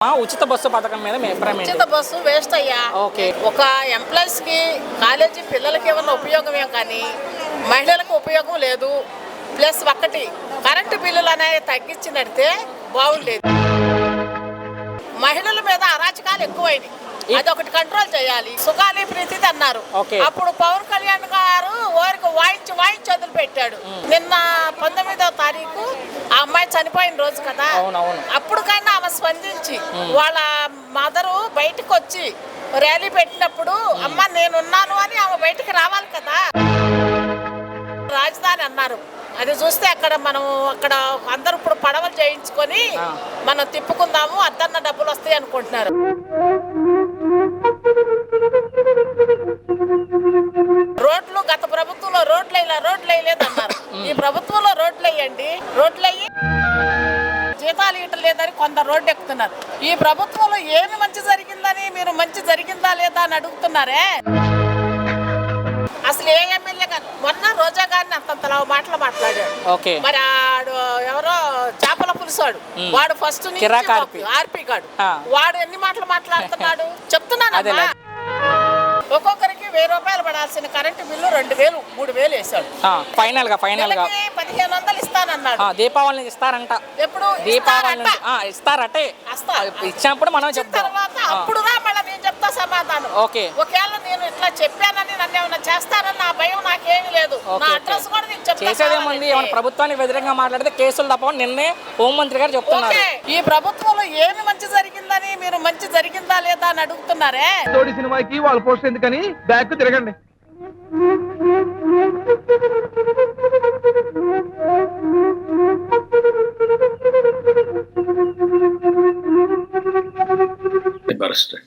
ఉచిత బస్సు పథకం మీద మీ అభిప్రాయం ఏంటి? ఉచిత బస్సు వేస్ట్ అయ్యా. ఓకే. ఒక ఎంప్లాయీస్ కి కాలేజీ పిల్లలకి ఏమన్నా ఉపయోగమే కానీ మహిళలకు ఉపయోగం లేదు. ప్లస్ ఒకటి కరెంటు బిల్లులు అనేవి తగ్గించినట్టే బాగుండేది. మహిళల మీద అరాచకాలు ఎక్కువైనాయి, అదొకటి కంట్రోల్ చేయాలి. సుఖాలి ప్రీతి అన్నారు. అప్పుడు పవన్ కళ్యాణ్ గారు ఓరికి వాయించి వదిలి పెట్టాడు. నిన్న 19వ తారీఖు ఆ అమ్మాయి చనిపోయిన రోజు కదా, అప్పుడుకైనా ఆమె స్పందించి వాళ్ళ మదరు బయటకు వచ్చి ర్యాలీ పెట్టినప్పుడు అమ్మ నేనున్నాను అని ఆమె బయటికి రావాలి కదా. రాజధాని అన్నారు, అది చూస్తే అక్కడ అందరూ ఇప్పుడు పడవలు చేయించుకొని మనం తిప్పుకుందాము, అద్దన్న డబ్బులు వస్తాయి అనుకుంటున్నారు. రోడ్లు గత ప్రభుత్వంలో రోడ్లు వేయలేదు అన్నారు. ఈ ప్రభుత్వంలో రోడ్లు వేయండి, రోడ్లు అయ్యి జీతాలు ఇవ్వటం లేదని కొందరు రోడ్డు ఎక్కుతున్నారు. ఈ ప్రభుత్వంలో ఏమి మంచి జరిగిందని మీరు మంచి జరిగిందా లేదా అని అడుగుతున్నారే. అసలు ఏ ఎమ్మెల్యే గారు మొన్న రోజా గారిని అంతంతలా మాటలు మాట్లాడాడు. మరి ఆడు ఎవరో చేపల పులుసాడు వాడు ఫస్ట్ ఆర్పి గాడు వాడు ఎన్ని మాటలు మాట్లాడుతున్నాడు చెప్తున్నాను. ఒక్కొక్కరికి 1000 రూపాయలు పడాల్సిన కరెంటు బిల్లు 2000 3000 వేసాడు. ఫైనల్ గా 1500 ఇస్తానన్నాడు. దీపావళి ఇస్తారంట. ఎప్పుడు దీపావళి ఇస్తారటే ఇచ్చినప్పుడు మనం తర్వాత అప్పుడు మళ్ళీ నేను చెప్తా సమాధానం. ఒకవేళ నేను ఇట్లా చెప్పానని నన్ను ఏమైనా చేస్తారని నా భయం నాకేమీ లేదు. నా అడ్రస్ కూడా నేను చేసేదేముంది, ఏమైనా ప్రభుత్వానికి వ్యతిరేకంగా మాట్లాడితే కేసులు తప్ప నిన్నే హోంమంత్రి గారు చెప్తున్నారు. ఈ ప్రభుత్వంలో ఏమి మంచి జరిగిందని మీరు మంచి జరిగిందా లేదా అని అడుగుతున్నారే. సినిమాకి వాళ్ళు పోస్ట్ ఎందుకని బ్యాక్ తిరగండి. Barrister.